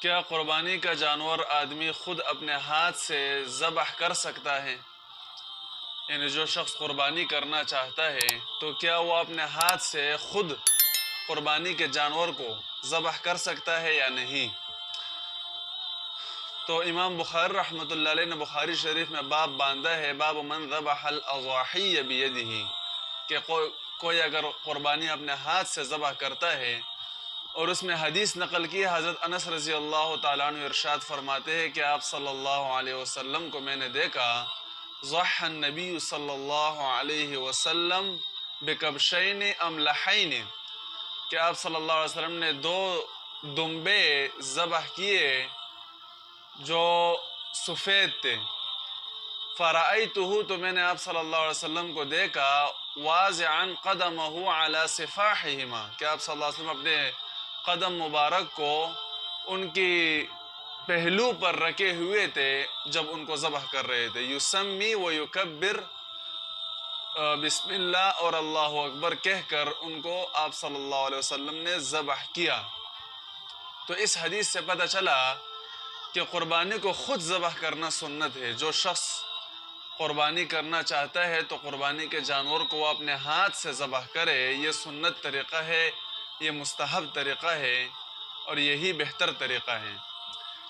کیا قربانی کا جانور آدمی خود اپنے ہاتھ سے ذبح کر سکتا ہے؟ یعنی جو شخص قربانی کرنا چاہتا ہے تو کیا وہ اپنے ہاتھ سے خود قربانی کے جانور کو ذبح کر سکتا ہے یا نہیں؟ تو امام بخاری رحمۃ اللہ علیہ نے بخاری شریف میں باب باندھا ہے، باب من ذبح الاضاحی بیدہ، کہ کوئی اگر قربانی اپنے ہاتھ سے ذبح کرتا ہے، اور اس میں حدیث نقل کی حضرت انس رضی اللہ تعالیٰ عنہ ارشاد فرماتے ہیں کہ آپ صلی اللہ علیہ وسلم کو میں نے دیکھا، ضحى النبی صلی اللہ علیہ وسلم بکبشین املحین، کہ آپ صلی اللہ علیہ وسلم نے دو دمبے ذبح کیے جو سفید تھے، فرأیتہ، تو میں نے آپ صلی اللہ علیہ وسلم کو دیکھا، واضعا قدمہ علی صفاحہما، کہ آپ صلی اللہ علیہ وسلم اپنے قدم مبارک کو ان کی پہلو پر رکھے ہوئے تھے جب ان کو ذبح کر رہے تھے، یسمی و یکبر، بسم اللہ اور اللہ اکبر کہہ کر ان کو آپ صلی اللہ علیہ وسلم نے ذبح کیا۔ تو اس حدیث سے پتہ چلا کہ قربانی کو خود ذبح کرنا سنت ہے۔ جو شخص قربانی کرنا چاہتا ہے تو قربانی کے جانور کو وہ اپنے ہاتھ سے ذبح کرے، یہ سنت طریقہ ہے، یہ مستحب طریقہ ہے اور یہی بہتر طریقہ ہے۔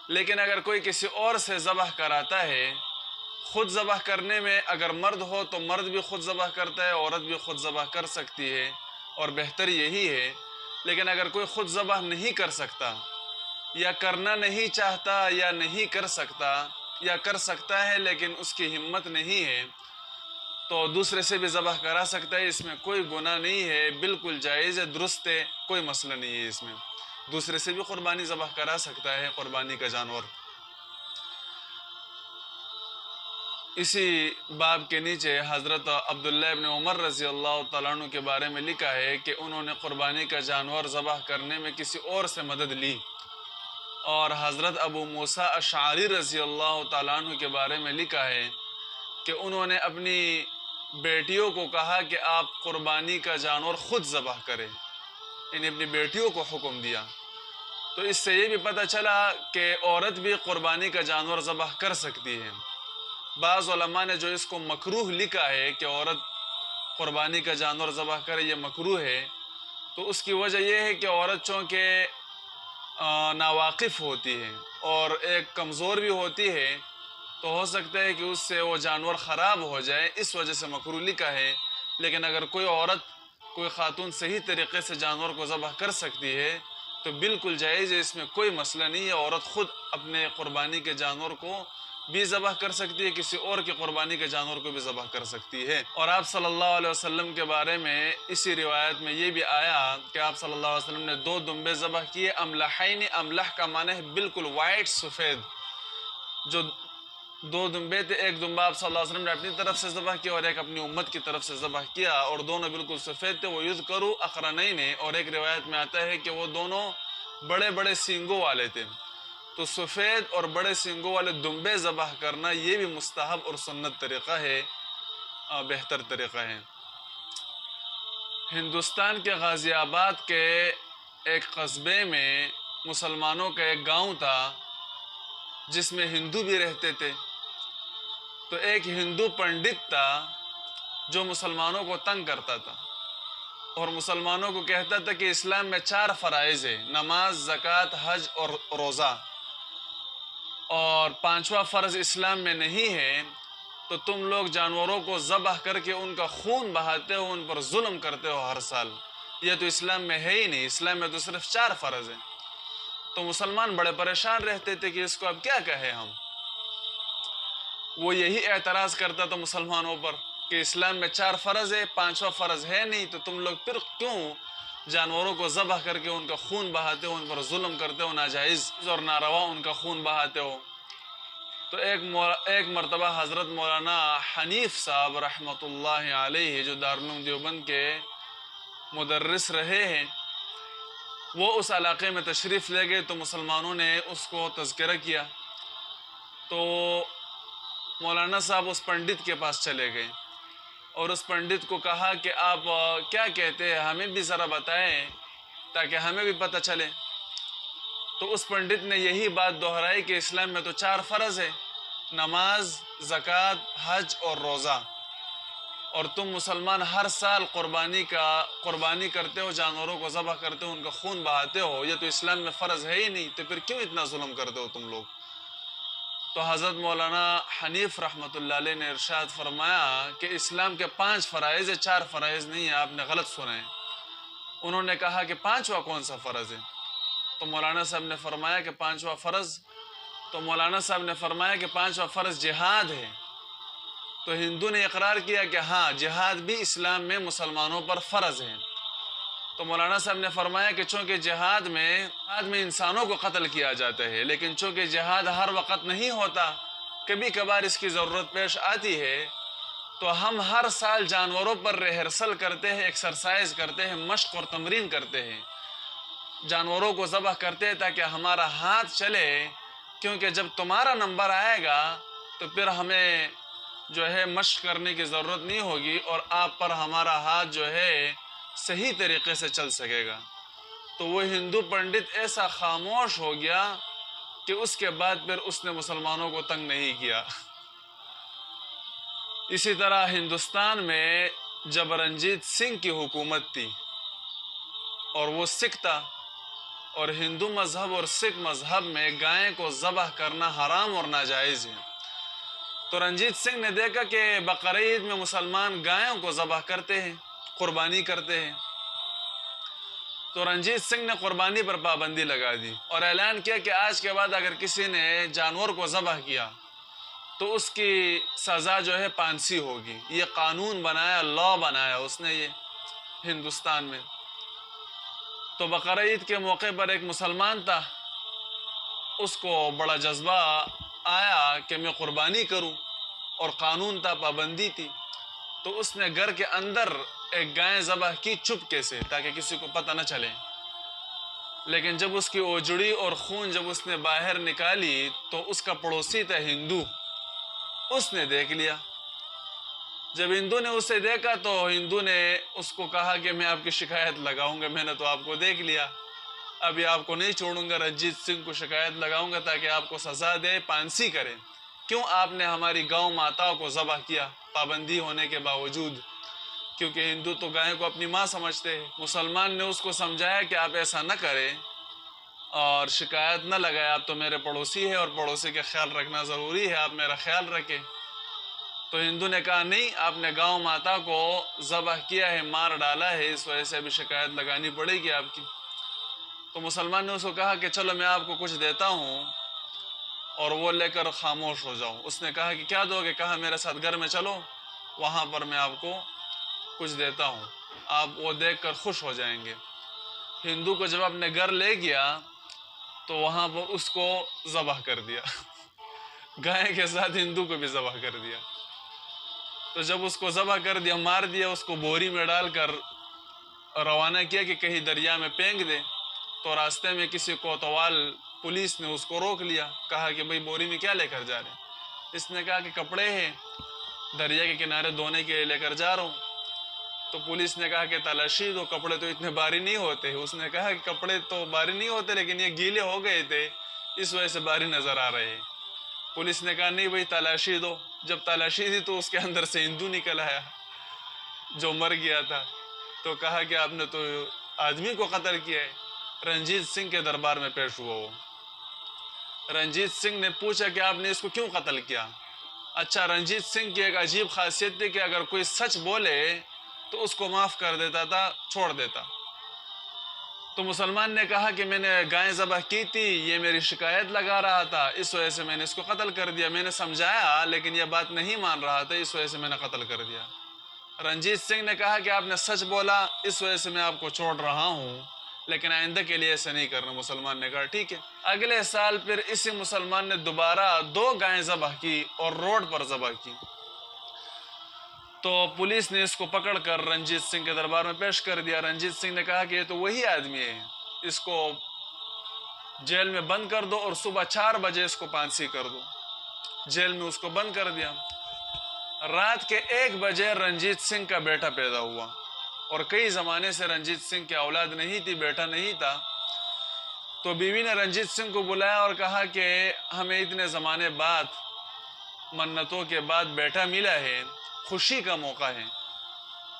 لیکن اگر کوئی کسی اور سے ذبح کراتا ہے، خود ذبح کرنے میں اگر مرد ہو تو مرد بھی خود ذبح کرتا ہے، عورت بھی خود ذبح کر سکتی ہے اور بہتر یہی ہے۔ لیکن اگر کوئی خود ذبح نہیں کر سکتا یا کرنا نہیں چاہتا یا نہیں کر سکتا، یا کر سکتا ہے لیکن اس کی ہمت نہیں ہے، تو دوسرے سے بھی ذبح کرا سکتا ہے، اس میں کوئی گناہ نہیں ہے، بالکل جائز ہے، درست ہے، کوئی مسئلہ نہیں ہے اس میں، دوسرے سے بھی قربانی ذبح کرا سکتا ہے قربانی کا جانور۔ اسی باب کے نیچے حضرت عبداللہ ابن عمر رضی اللہ تعالیٰ عنہ کے بارے میں لکھا ہے کہ انہوں نے قربانی کا جانور ذبح کرنے میں کسی اور سے مدد لی، اور حضرت ابو موسیٰ اشعری رضی اللہ تعالیٰ عنہ کے بارے میں لکھا ہے کہ انہوں نے اپنی بیٹیوں کو کہا کہ آپ قربانی کا جانور خود ذبح کریں، انہیں اپنی بیٹیوں کو حکم دیا۔ تو اس سے یہ بھی پتہ چلا کہ عورت بھی قربانی کا جانور ذبح کر سکتی ہے۔ بعض علماء نے جو اس کو مکروہ لکھا ہے کہ عورت قربانی کا جانور ذبح کرے، یہ مکروہ ہے، تو اس کی وجہ یہ ہے کہ عورت چونکہ ناواقف ہوتی ہے اور ایک کمزور بھی ہوتی ہے، تو ہو سکتا ہے کہ اس سے وہ جانور خراب ہو جائے، اس وجہ سے مکروہ لکھا ہے۔ لیکن اگر کوئی عورت، کوئی خاتون صحیح طریقے سے جانور کو ذبح کر سکتی ہے تو بالکل جائز ہے، اس میں کوئی مسئلہ نہیں ہے، عورت خود اپنے قربانی کے جانور کو بھی ذبح کر سکتی ہے، کسی اور کی قربانی کے جانور کو بھی ذبح کر سکتی ہے۔ اور آپ صلی اللہ علیہ وسلم کے بارے میں اسی روایت میں یہ بھی آیا کہ آپ صلی اللہ علیہ وسلم نے دو دمبے ذبح کیے، املحین، املح کا معنی ہے بالکل وائٹ، سفید، جو دو دمبے تھے، ایک دمبا آپ صلی اللہ علیہ وسلم نے اپنی طرف سے ذبح کیا اور ایک اپنی امت کی طرف سے ذبح کیا، اور دونوں بالکل سفید تھے، وہ یذکروا اقرنین، اور ایک روایت میں آتا ہے کہ وہ دونوں بڑے بڑے سینگوں والے تھے۔ تو سفید اور بڑے سینگوں والے دمبے ذبح کرنا یہ بھی مستحب اور سنت طریقہ ہے، بہتر طریقہ ہے۔ ہندوستان کے غازی آباد کے ایک قصبے میں مسلمانوں کا ایک گاؤں تھا جس میں ہندو بھی رہتے تھے۔ تو ایک ہندو پنڈت تھا جو مسلمانوں کو تنگ کرتا تھا اور مسلمانوں کو کہتا تھا کہ اسلام میں 4 فرائض ہیں، نماز، زکوٰۃ، حج اور روزہ، اور 5واں فرض اسلام میں نہیں ہے، تو تم لوگ جانوروں کو ذبح کر کے ان کا خون بہاتے ہو، ان پر ظلم کرتے ہو ہر سال، یہ تو اسلام میں ہے ہی نہیں، اسلام میں تو صرف 4 فرض ہیں۔ تو مسلمان بڑے پریشان رہتے تھے کہ اس کو اب کیا کہیں ہم۔ وہ یہی اعتراض کرتا تھا مسلمانوں پر کہ اسلام میں 4 فرض ہے، 5واں فرض ہے نہیں، تو تم لوگ پھر کیوں جانوروں کو ذبح کر کے ان کا خون بہاتے ہو، ان پر ظلم کرتے ہو، ناجائز اور ناروا ان کا خون بہاتے ہو۔ تو ایک مرتبہ حضرت مولانا حنیف صاحب رحمۃ اللہ علیہ، جو دارالعلوم دیوبند کے مدرس رہے ہیں، وہ اس علاقے میں تشریف لے گئے، تو مسلمانوں نے اس کو تذکرہ کیا، تو مولانا صاحب اس پنڈت کے پاس چلے گئے اور اس پنڈت کو کہا کہ آپ کیا کہتے ہیں، ہمیں بھی ذرا بتائیں تاکہ ہمیں بھی پتہ چلے۔ تو تو اس پنڈت نے یہی بات دہرائی کہ اسلام میں تو 4 فرض ہے: نماز، زکوٰۃ، حج اور روزہ، اور تم مسلمان ہر سال قربانی کرتے ہو، جانوروں کو ذبح کرتے ہو، ان کا خون بہاتے ہو، یہ تو اسلام میں فرض ہے ہی نہیں، تو پھر کیوں اتنا ظلم کرتے ہو تم لوگ؟ تو حضرت مولانا حنیف رحمۃ اللہ علیہ نے ارشاد فرمایا کہ اسلام کے 5 فرائض ہے، 4 فرائض نہیں ہیں، آپ نے غلط سنا ہے۔ انہوں نے کہا کہ 5واں کون سا فرض ہے؟ تو مولانا صاحب نے فرمایا کہ 5واں فرض، تو مولانا صاحب نے فرمایا کہ 5واں فرض جہاد ہے۔ تو ہندو نے اقرار کیا کہ ہاں، جہاد بھی اسلام میں مسلمانوں پر فرض ہے۔ تو مولانا صاحب نے فرمایا کہ چونکہ جہاد میں انسانوں کو قتل کیا جاتا ہے، لیکن چونکہ جہاد ہر وقت نہیں ہوتا، کبھی کبھار اس کی ضرورت پیش آتی ہے، تو ہم ہر سال جانوروں پر ریہرسل کرتے ہیں، ایکسرسائز کرتے ہیں، مشق اور تمرین کرتے ہیں، جانوروں کو ذبح کرتے ہیں تاکہ ہمارا ہاتھ چلے، کیونکہ جب تمہارا نمبر آئے گا تو پھر ہمیں جو ہے مشق کرنے کی ضرورت نہیں ہوگی، اور آپ پر ہمارا ہاتھ جو ہے صحیح طریقے سے چل سکے گا۔ تو وہ ہندو پنڈت ایسا خاموش ہو گیا کہ اس کے بعد پھر اس نے مسلمانوں کو تنگ نہیں کیا۔ اسی طرح ہندوستان میں جب رنجیت سنگھ کی حکومت تھی اور وہ سکھ تھا، اور ہندو مذہب اور سکھ مذہب میں گائے کو ذبح کرنا حرام اور ناجائز ہے، تو رنجیت سنگھ نے دیکھا کہ بقرعید میں مسلمان گایوں کو ذبح کرتے ہیں، قربانی کرتے ہیں، تو رنجیت سنگھ نے قربانی پر پابندی لگا دی اور اعلان کیا کہ آج کے بعد اگر کسی نے جانور کو ذبح کیا تو اس کی سزا جو ہے پانسی ہوگی۔ یہ قانون بنایا، لا بنایا اس نے یہ ہندوستان میں۔ تو بقرعید کے موقع پر ایک مسلمان تھا، اس کو بڑا جذبہ آیا کہ میں قربانی کروں، اور قانون تھا، پابندی تھی، تو اس نے گھر کے اندر ایک گائے ذبح کی چپکے سے تاکہ کسی کو پتہ نہ چلے، لیکن جب اس کی اوجڑی اور خون جب اس نے باہر نکالی تو اس کا پڑوسی تھا ہندو، اس نے دیکھ لیا۔ جب ہندو نے اسے دیکھا تو ہندو نے اس کو کہا کہ میں آپ کی شکایت لگاؤں گا، میں نے تو آپ کو دیکھ لیا، ابھی آپ کو نہیں چھوڑوں گا، رنجیت سنگھ کو شکایت لگاؤں گا تاکہ آپ کو سزا دے، پانسی کرے، کیوں آپ نے ہماری گاؤں ماتاؤں کو ذبح کیا پابندی ہونے کے باوجود؟ کیونکہ ہندو تو گائے کو اپنی ماں سمجھتے ہیں۔ مسلمان نے اس کو سمجھایا کہ آپ ایسا نہ کریں اور شکایت نہ لگائے، آپ تو میرے پڑوسی ہیں اور پڑوسی کا خیال رکھنا ضروری ہے، آپ میرا خیال رکھیں۔ تو ہندو نے کہا نہیں، آپ نے گاؤں ماتا کو ذبح کیا ہے، مار ڈالا ہے، اس وجہ سے ابھی شکایت لگانی پڑے گی آپ کی۔ تو مسلمان نے اس کو کہا کہ چلو میں آپ کو کچھ دیتا ہوں اور وہ لے کر خاموش ہو جاؤ۔ اس نے کہا کہ کیا دو گے؟ کہا میرے ساتھ گھر میں چلو، وہاں پر میں آپ کو کچھ دیتا ہوں، آپ وہ دیکھ کر خوش ہو جائیں گے۔ ہندو کو جب اپنے گھر لے گیا تو وہاں پر اس کو ذبح کر دیا، گائے کے ساتھ ہندو کو بھی ذبح کر دیا۔ تو جب اس کو ذبح کر دیا، مار دیا، اس کو بوری میں ڈال کر روانہ کیا کہ کہیں دریا میں پھینک دے، تو راستے میں کسی کوتوال پولیس نے اس کو روک لیا، کہا کہ بھئی بوری میں کیا لے کر جا رہے ہیں؟ اس نے کہا کہ کپڑے ہیں، دریا کے کنارے دھونے کے لیے لے کر جا رہا ہوں۔ تو پولیس نے کہا کہ تلاشی دو، کپڑے تو اتنے بھاری نہیں ہوتے۔ اس نے کہا کہ کپڑے تو بھاری نہیں ہوتے، لیکن یہ گیلے ہو گئے تھے، اس وجہ سے بھاری نظر آ رہے ہیں۔ پولیس نے کہا نہیں بھئی تلاشی دو۔ جب تلاشی دی تو اس کے اندر سے ہندو نکل آیا جو مر گیا تھا، تو کہا کہ آپ نے تو آدمی کو قتل کیا ہے۔ رنجیت سنگھ کے دربار میں پیش ہوا وہ۔ رنجیت سنگھ نے پوچھا کہ آپ نے اس کو کیوں قتل کیا؟ اچھا، رنجیت سنگھ کی ایک عجیب خاصیت تھی کہ اگر کوئی سچ بولے تو اس کو معاف کر دیتا تھا، چھوڑ دیتا۔ تو مسلمان نے کہا کہ میں نے گائے ذبح کی تھی، یہ میری شکایت لگا رہا تھا، اس وجہ سے میں نے اس کو قتل کر دیا، میں نے سمجھایا لیکن یہ بات نہیں مان رہا تھا، اس وجہ سے میں نے قتل کر دیا۔ رنجیت سنگھ نے کہا کہ آپ نے سچ بولا، اس وجہ سے میں آپ کو چھوڑ رہا ہوں، لیکن آئندہ کے لیے ایسا نہیں کرنا۔ مسلمان نے کہا ٹھیک ہے۔ اگلے سال پھر اسی مسلمان نے دوبارہ 2 گائیں ذبح کی اور روڈ پر ذبح کی، تو پولیس نے اس کو پکڑ کر رنجیت سنگھ کے دربار میں پیش کر دیا۔ رنجیت سنگھ نے کہا کہ یہ تو وہی آدمی ہے، اس کو جیل میں بند کر دو اور صبح 4 بجے اس کو پانسی کر دو۔ جیل میں اس کو بند کر دیا۔ رات کے 1 بجے رنجیت سنگھ کا بیٹا پیدا ہوا، اور کئی زمانے سے رنجیت سنگھ کی اولاد نہیں تھی، بیٹا نہیں تھا۔ تو بیوی نے رنجیت سنگھ کو بلایا اور کہا کہ ہمیں اتنے زمانے بعد منتوں کے بعد بیٹا ملا ہے، خوشی کا موقع ہے،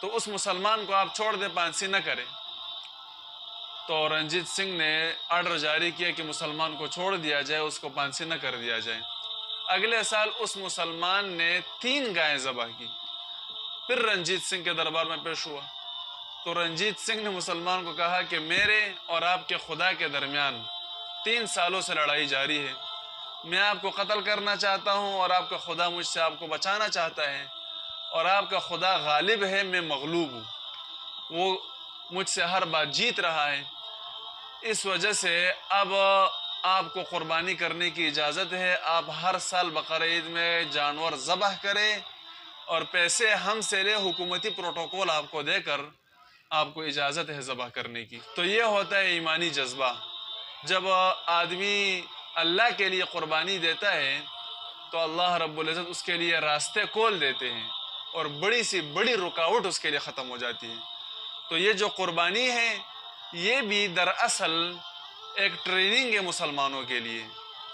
تو اس مسلمان کو آپ چھوڑ دیں، پھانسی نہ کریں۔ تو رنجیت سنگھ نے آرڈر جاری کیا کہ مسلمان کو چھوڑ دیا جائے، اس کو پھانسی نہ کر دیا جائے۔ اگلے سال اس مسلمان نے 3 گائیں ذبح کی، پھر رنجیت سنگھ کے دربار میں پیش ہوا۔ تو رنجیت سنگھ نے مسلمان کو کہا کہ میرے اور آپ کے خدا کے درمیان 3 سالوں سے لڑائی جاری ہے، میں آپ کو قتل کرنا چاہتا ہوں اور آپ کا خدا مجھ سے آپ کو بچانا چاہتا ہے، اور آپ کا خدا غالب ہے، میں مغلوب ہوں، وہ مجھ سے ہر بات جیت رہا ہے، اس وجہ سے اب آپ کو قربانی کرنے کی اجازت ہے، آپ ہر سال بقرعید میں جانور ذبح کریں اور پیسے ہم سے لے، حکومتی پروٹوکول آپ کو دے کر آپ کو اجازت ہے ذبح کرنے کی۔ تو یہ ہوتا ہے ایمانی جذبہ۔ جب آدمی اللہ کے لیے قربانی دیتا ہے تو اللہ رب العزت اس کے لیے راستے کھول دیتے ہیں اور بڑی سی بڑی رکاوٹ اس کے لیے ختم ہو جاتی ہے۔ تو یہ جو قربانی ہے یہ بھی دراصل ایک ٹریننگ ہے مسلمانوں کے لیے،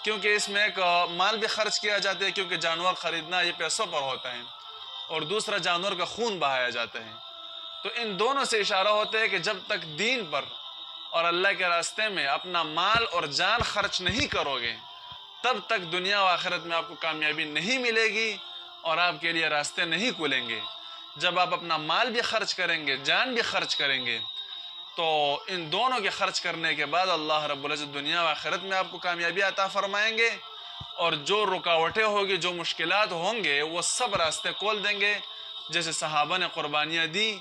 کیونکہ اس میں ایک مال بھی خرچ کیا جاتا ہے، کیونکہ جانور خریدنا یہ پیسوں پر ہوتا ہے، اور دوسرا جانور کا خون بہایا جاتا ہے۔ تو ان دونوں سے اشارہ ہوتا ہے کہ جب تک دین پر اور اللہ کے راستے میں اپنا مال اور جان خرچ نہیں کرو گے تب تک دنیا و آخرت میں آپ کو کامیابی نہیں ملے گی اور آپ کے لیے راستے نہیں کھلیں گے۔ جب آپ اپنا مال بھی خرچ کریں گے، جان بھی خرچ کریں گے، تو ان دونوں کے خرچ کرنے کے بعد اللہ رب العزت دنیا و آخرت میں آپ کو کامیابی عطا فرمائیں گے، اور جو رکاوٹیں ہوگی، جو مشکلات ہوں گے، وہ سب راستے کھول دیں گے، جیسے صحابہ نے قربانیاں دی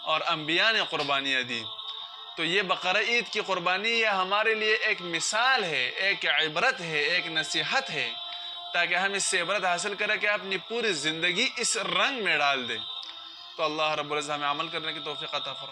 اور انبیاء نے قربانیاں دی۔ تو یہ بقرہ عید کی قربانی یہ ہمارے لیے ایک مثال ہے، ایک عبرت ہے، ایک نصیحت ہے، تاکہ ہم اس سے عبرت حاصل کریں کہ اپنی پوری زندگی اس رنگ میں ڈال دیں۔ تو اللہ رب العزت ہمیں عمل کرنے کی توفیق عطا فرمائے۔